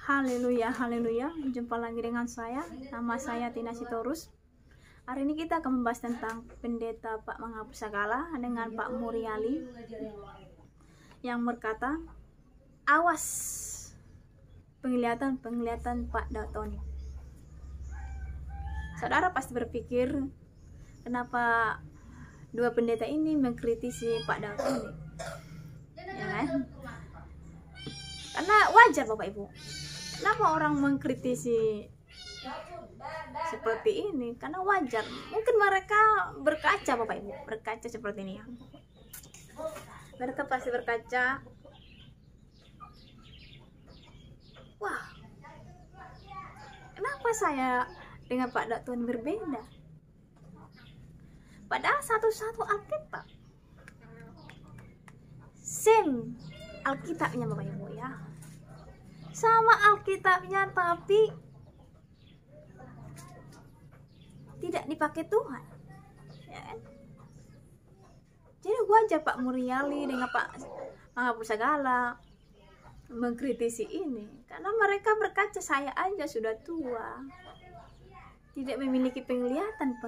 Haleluya, haleluya. Jumpa lagi dengan saya. Nama saya Tina Sitorus. Hari ini kita akan membahas tentang pendeta Pak Menghapus Segala dengan Pak Muriali yang berkata, awas penglihatan Pak Dautoni. Saudara pasti berpikir, kenapa dua pendeta ini mengkritisi Pak Dautoni? Ya kan? Karena wajar Bapak Ibu. Kenapa orang mengkritisi seperti ini? Karena wajar. Mungkin mereka berkaca Bapak Ibu, berkaca seperti ini ya. Mereka pasti berkaca. Wah, kenapa saya dengan Pak Dautoni berbeda? Padahal satu-satu Alkitab. Same Alkitabnya Bapak Ibu ya. Sama Alkitabnya, tapi tidak dipakai Tuhan ya kan? Jadi wajar Pak Muriali dengan Pak Menghapus Segala mengkritisi ini, karena mereka berkaca, saya aja sudah tua, tidak memiliki penglihatan,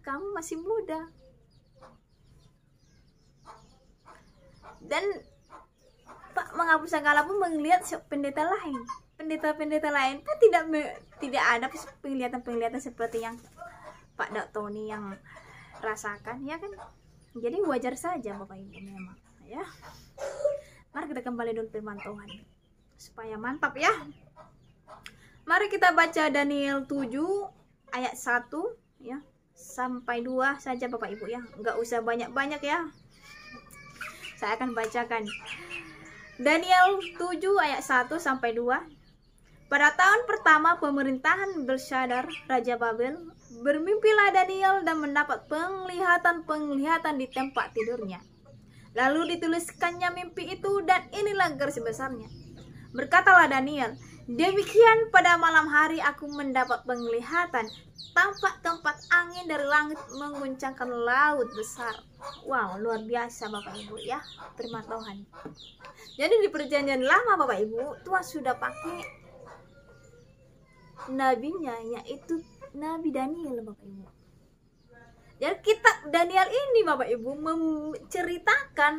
kamu masih muda. Dan Pak Menghapus Segala pun melihat pendeta lain, pendeta lain pun tidak ada penglihatan seperti yang Pak Dautoni yang rasakan ya kan. Jadi wajar saja Bapak Ibu memang ya. Mari kita kembali dulu firman Tuhan supaya mantap ya. Mari kita baca Daniel 7 ayat 1 ya sampai 2 saja Bapak Ibu ya, nggak usah banyak-banyak ya. Saya akan bacakan Daniel 7 ayat 1 sampai 2. Pada tahun pertama pemerintahan Belshazzar Raja Babel, bermimpilah Daniel dan mendapat penglihatan di tempat tidurnya. Lalu dituliskannya mimpi itu, dan inilah garis besarnya. Berkatalah Daniel, demikian pada malam hari aku mendapat penglihatan, tampak tempat angin dari langit mengguncangkan laut besar. Wow, luar biasa Bapak Ibu ya, firman Tuhan. Jadi di perjanjian lama Bapak Ibu, Tuhan sudah pakai nabinya, yaitu Nabi Daniel Bapak Ibu. Jadi kitab Daniel ini Bapak Ibu menceritakan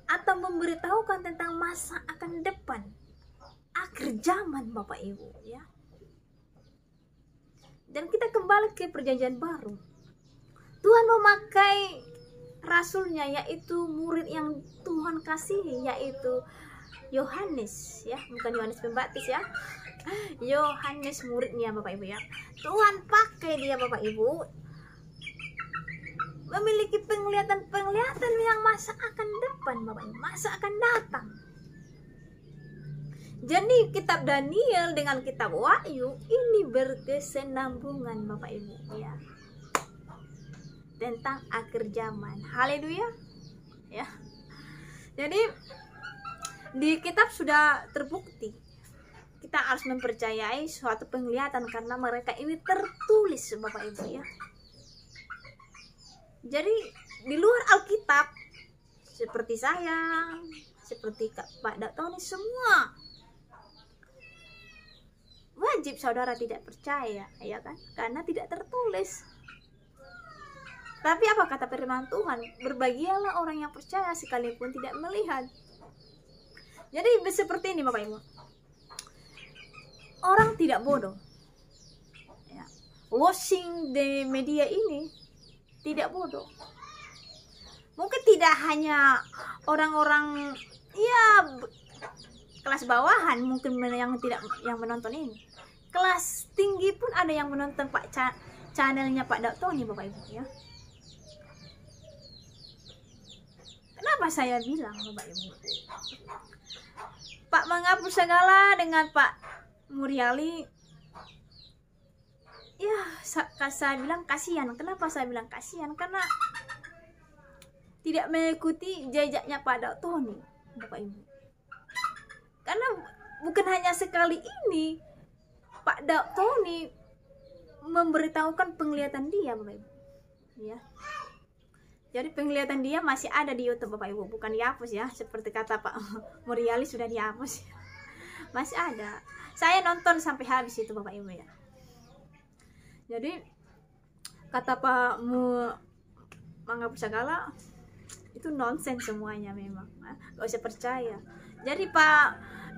atau memberitahukan tentang masa akan depan, akhir zaman Bapak Ibu ya. Dan kita kembali ke perjanjian baru. Tuhan memakai rasulnya, yaitu murid yang Tuhan kasihi, yaitu Yohanes ya, bukan Yohanes Pembaptis ya. Yohanes muridnya Bapak Ibu ya. Tuhan pakai dia Bapak Ibu memiliki penglihatan yang masa akan depan Bapak Ibu, masa akan datang. Jadi kitab Daniel dengan kitab Wahyu ini berkesinambungan Bapak Ibu ya, tentang akhir zaman. Haleluya ya. Jadi di kitab sudah terbukti kita harus mempercayai suatu penglihatan karena mereka ini tertulis Bapak Ibu ya. Jadi di luar Alkitab seperti saya, seperti Pak Dautoni, semua wajib saudara tidak percaya ya kan, karena tidak tertulis. Tapi apa kata firman Tuhan? Berbahagialah orang yang percaya sekalipun tidak melihat. Jadi seperti ini Bapak Ibu, orang tidak bodoh ya. Watching the media ini tidak bodoh. Mungkin tidak hanya orang-orang ya kelas bawahan mungkin yang menonton ini. Kelas tinggi pun ada yang menonton channelnya Pak Dautoni Bapak Ibu ya. Kenapa saya bilang Bapak Ibu, Pak Menghapus Segala dengan Pak Muriali ya, saya bilang kasihan. Kenapa saya bilang kasihan? Karena tidak mengikuti jejaknya Pak Dautoni Bapak Ibu. Karena bukan hanya sekali ini Pak Dautoni memberitahukan penglihatan dia Bapak Ibu ya. Jadi penglihatan dia masih ada di YouTube Bapak Ibu, bukan dihapus ya, seperti kata Pak Muriali sudah dihapus. masih ada. Saya nonton sampai habis itu Bapak Ibu ya. Jadi kata Pak Mangga Pusakala itu nonsens semuanya memang, gak usah percaya. Jadi Pak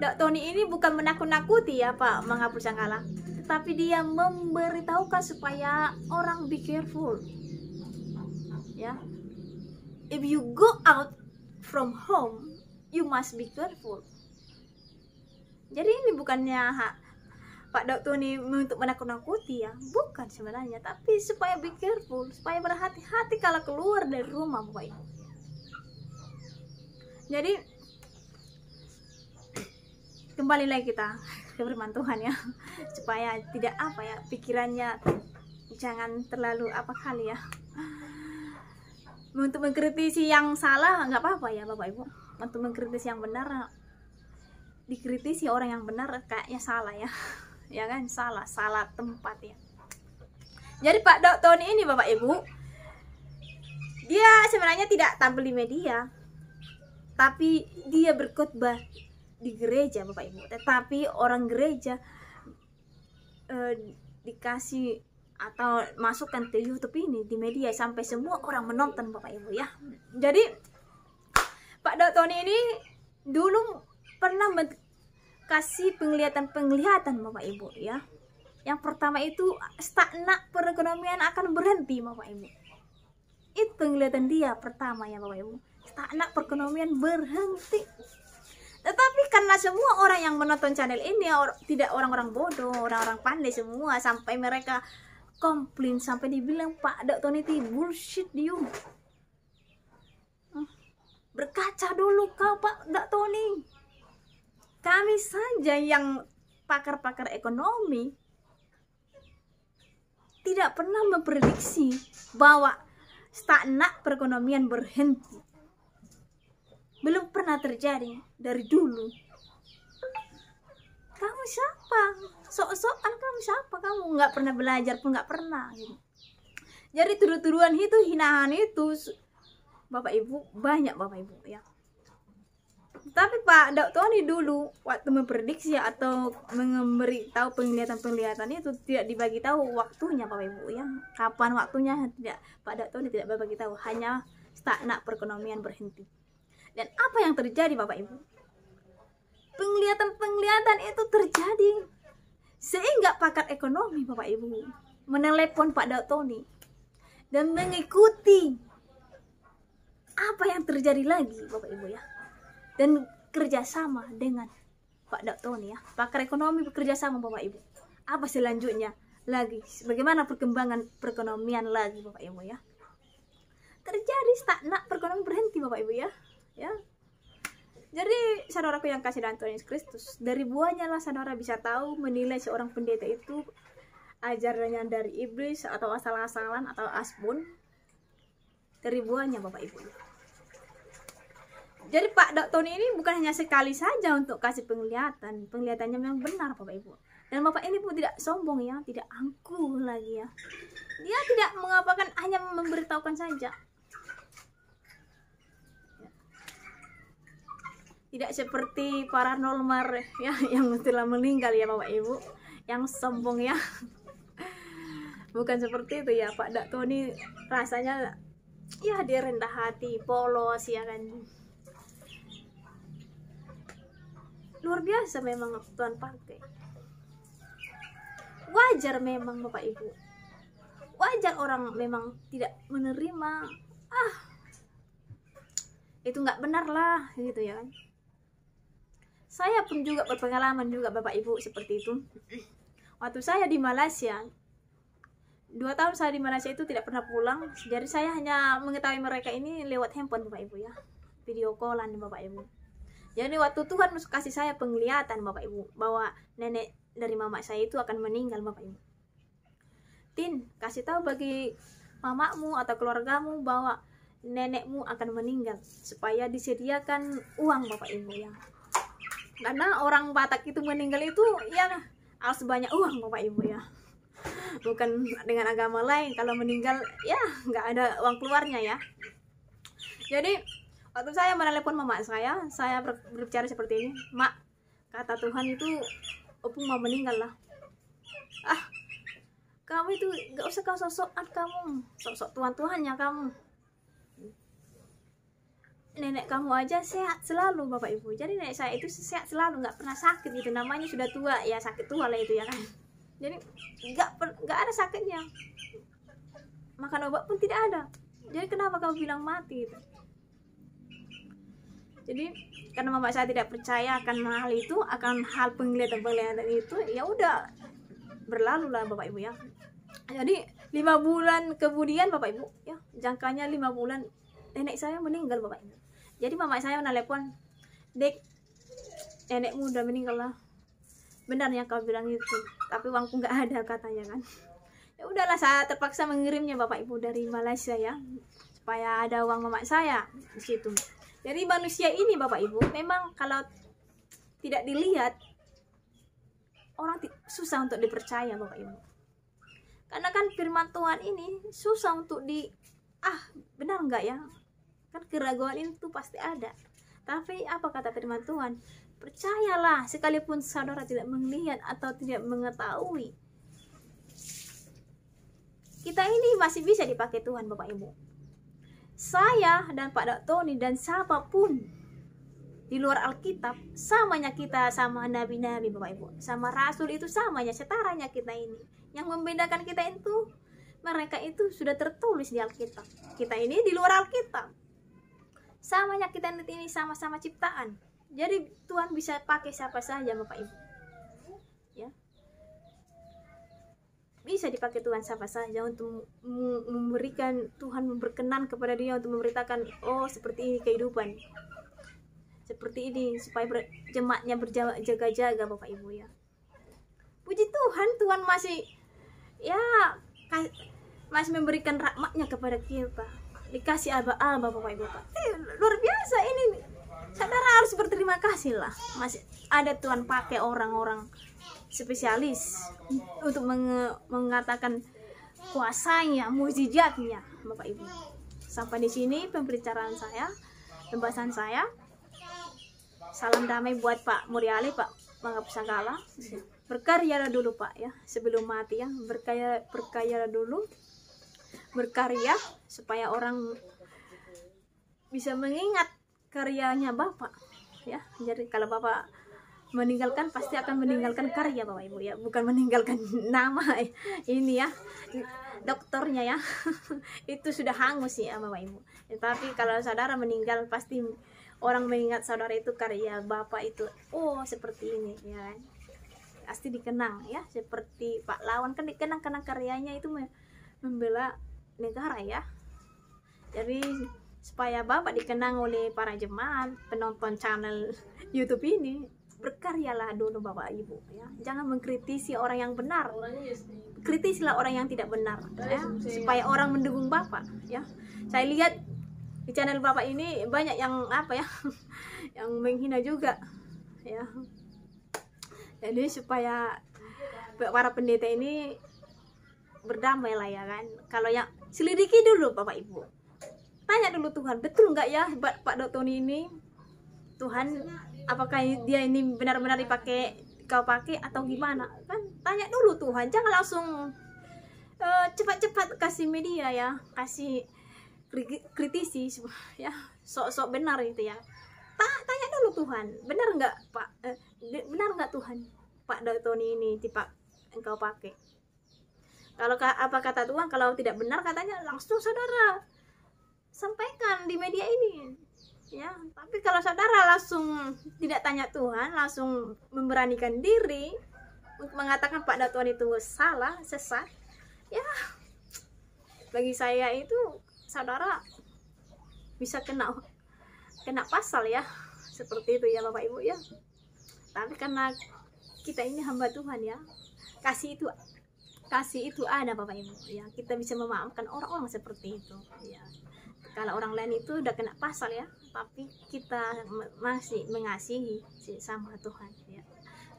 Dok Tony ini bukan menakut-nakuti ya Pak Mangga Pusakala, tetapi dia memberitahukan supaya orang be careful ya. If you go out from home, you must be careful. Jadi ini bukannya Pak Dok Tony untuk menakut-nakuti ya, bukan sebenarnya, tapi supaya be careful, supaya berhati-hati kalau keluar dari rumah Bapak Ibu. Jadi kembali lagi kita ke firman Tuhan ya, supaya tidak pikirannya jangan terlalu kali ya. Untuk mengkritisi yang salah nggak apa-apa ya Bapak Ibu. Untuk mengkritisi yang benar, dikritisi orang yang benar kayaknya salah ya. Ya kan, salah tempat ya. Jadi Pak Dok Tony ini Bapak Ibu, dia sebenarnya tidak tampil di media, tapi dia berkhotbah di gereja Bapak Ibu. Tetapi orang gereja dikasih atau masukkan ke YouTube ini di media sampai semua orang menonton Bapak Ibu ya. Jadi Pak Dok Tony ini dulu pernah kasih penglihatan Bapak Ibu ya. Yang pertama itu stagnan perekonomian akan berhenti Bapak Ibu. Itu penglihatan dia pertama ya Bapak Ibu. Stagnan perekonomian berhenti. Tetapi karena semua orang yang menonton channel ini tidak orang-orang bodoh, orang-orang pandai semua, sampai mereka komplain, sampai dibilang Pak Dok Tony itu bullshit you. Berkaca dulu kau Pak Dok Tony. Kami saja yang pakar-pakar ekonomi tidak pernah memprediksi bahwa stagnan perekonomian berhenti. Belum pernah terjadi dari dulu. Kamu siapa? Sok-sokan kamu siapa? Kamu nggak pernah belajar pun nggak pernah gitu. Jadi tuduhan itu, hinaan itu Bapak Ibu banyak Bapak Ibu ya. Tapi Pak Dok Tony dulu waktu memprediksi atau memberitahu penglihatan-penglihatan itu tidak dibagi tahu waktunya Bapak Ibu ya. Kapan waktunya tidak, Pak Dok Tony tidak berbagi tahu, hanya stagnan perekonomian berhenti. Dan apa yang terjadi Bapak Ibu? Penglihatan-penglihatan itu terjadi sehingga pakar ekonomi Bapak Ibu menelepon Pak Dok Tony dan mengikuti apa yang terjadi lagi Bapak Ibu ya. Dan kerjasama dengan Pak Dok Tony ya, pakar ekonomi bekerja sama Bapak Ibu. Apa selanjutnya lagi? Bagaimana perkembangan perekonomian lagi Bapak Ibu ya? Terjadi stagnan perekonomian berhenti Bapak Ibu ya. Ya. Jadi saudaraku yang kasih dalam Tuhan Yesus Kristus, dari buahnya lah saudara bisa tahu menilai seorang pendeta itu ajarannya dari iblis atau asal-asalan atau asbun. Dari buahnya Bapak Ibu. Jadi Pak Dok Tony ini bukan hanya sekali saja untuk kasih penglihatannya memang benar Bapak Ibu. Dan Bapak ini pun tidak sombong ya, tidak angkuh lagi ya. Dia tidak mengapakan, hanya memberitahukan saja. Tidak seperti paranormal ya yang telah meninggal ya Bapak Ibu, yang sombong ya. Bukan seperti itu ya Pak Dok Tony, rasanya ya dia rendah hati, polos ya kan. Luar biasa memang Tuhan pakai. Wajar memang Bapak Ibu. Wajar orang memang tidak menerima. Itu nggak benar lah gitu ya kan. Saya pun juga berpengalaman juga Bapak Ibu seperti itu. Waktu saya di Malaysia, 2 tahun saya di Malaysia itu tidak pernah pulang. Jadi saya hanya mengetahui mereka ini lewat handphone Bapak Ibu ya. Video callan Bapak Ibu. Jadi waktu Tuhan kasih saya penglihatan Bapak Ibu bahwa nenek dari mama saya itu akan meninggal Bapak Ibu. Tin, kasih tahu bagi mamamu atau keluargamu bahwa nenekmu akan meninggal supaya disediakan uang Bapak Ibu ya. Karena orang Batak itu meninggal itu ya harus banyak uang Bapak Ibu ya. Bukan dengan agama lain, kalau meninggal ya nggak ada uang keluarnya ya. Jadi waktu saya menelepon mama saya berbicara seperti ini, Mak, kata Tuhan itu opung mau meninggal lah. Kamu itu gak usah kau sok-sokan, kamu sok-sok Tuhan-Tuhannya kamu. Nenek kamu aja sehat selalu Bapak Ibu. Jadi nenek saya itu sehat selalu, nggak pernah sakit gitu. Namanya sudah tua ya, sakit tua lah itu ya kan. Jadi nggak ada sakitnya. Makan obat pun tidak ada. Jadi kenapa kamu bilang mati itu? Jadi karena mama saya tidak percaya akan hal itu, akan hal penglihatan itu, ya udah berlalu lah Bapak Ibu ya. Jadi 5 bulan kemudian Bapak Ibu ya, jangkanya 5 bulan nenek saya meninggal Bapak Ibu. Jadi mama saya menelepon, "Dek, nenekmu udah meninggal lah. Benar yang kau bilang itu, tapi uangku nggak ada," katanya kan. Ya udahlah, saya terpaksa mengirimnya Bapak Ibu dari Malaysia ya, supaya ada uang mama saya di situ. Jadi manusia ini Bapak Ibu memang kalau tidak dilihat orang susah untuk dipercaya Bapak Ibu. Karena kan firman Tuhan ini susah untuk benar nggak ya? Kan keraguan itu pasti ada. Tapi apa kata firman Tuhan? Percayalah sekalipun saudara tidak melihat atau tidak mengetahui. Kita ini masih bisa dipakai Tuhan Bapak Ibu. Saya dan Pak Dok Tony dan siapapun di luar Alkitab, samanya kita sama nabi-nabi Bapak Ibu. Sama rasul itu samanya, setaranya kita ini. Yang membedakan kita itu, mereka itu sudah tertulis di Alkitab. Kita ini di luar Alkitab. Samanya kita ini sama-sama ciptaan. Jadi Tuhan bisa pakai siapa saja Bapak Ibu. Ya. Bisa dipakai Tuhan siapa saja untuk memberikan, Tuhan berkenan kepada dia untuk memberitakan, oh seperti ini kehidupan. Seperti ini supaya jemaatnya berjaga-jaga Bapak Ibu ya. Puji Tuhan, Tuhan masih memberikan rahmatnya kepada kita. Dikasih aba-aba Bapak Ibu. Luar biasa ini. Saudara harus berterima kasih lah. Masih ada Tuhan pakai orang-orang spesialis untuk mengatakan kuasanya, mukjizatnya Bapak Ibu. Sampai di sini pembicaraan saya, pembahasan saya. Salam damai buat Pak Muriali, Pak Mangga Pusagala. Berkarya dulu Pak ya, sebelum mati ya. Berkarya dulu. Berkarya supaya orang bisa mengingat karyanya Bapak ya. Jadi kalau Bapak meninggalkan, pasti akan meninggalkan karya Bapak Ibu ya, bukan meninggalkan nama ini ya, dokternya ya. Itu sudah hangus ya Bapak Ibu. Tapi kalau saudara meninggal, pasti orang mengingat saudara itu karya Bapak itu, oh seperti ini ya kan, pasti dikenang ya. Seperti Pak Lawan kan dikenang karena karyanya itu membela negara ya. Jadi supaya Bapak dikenang oleh para jemaat, penonton channel YouTube ini, berkaryalah dulu Bapak Ibu ya. Jangan mengkritisi orang yang benar, kritisilah orang yang tidak benar ya, supaya orang mendukung Bapak ya. Saya lihat di channel Bapak ini banyak yang yang menghina juga ya. Jadi supaya para pendeta ini berdamai lah ya kan. Kalau yang selidiki dulu Bapak Ibu, tanya dulu Tuhan, betul nggak ya Pak Dok Tony ini, Tuhan apakah dia ini benar-benar kau pakai atau gimana kan? Tanya dulu Tuhan, jangan langsung cepat-cepat kasih media ya, kasih kritisi ya, sok-sok benar itu ya. Tanya dulu Tuhan, benar nggak Pak, benar nggak Tuhan Pak Dok Tony ini engkau pakai? Kalau apa kata Tuhan, kalau tidak benar katanya langsung saudara sampaikan di media ini ya. Tapi kalau saudara langsung tidak tanya Tuhan, langsung memberanikan diri untuk mengatakan Pak Dok Tony itu salah, sesat ya, bagi saya itu saudara bisa kena pasal ya, seperti itu ya Bapak Ibu ya. Tapi karena kita ini hamba Tuhan ya, kasih itu ada Bapak Ibu ya, kita bisa memaafkan orang-orang seperti itu ya. Kalau orang lain itu udah kena pasal ya, tapi kita masih mengasihi sama Tuhan ya.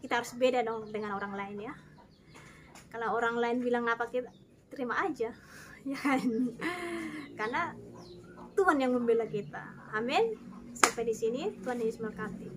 Kita harus beda dong dengan orang lain ya. Kalau orang lain bilang apa, kita terima aja ya kan? Karena Tuhan yang membela kita. Amin. Sampai di sini, Tuhan Yesus memberkati.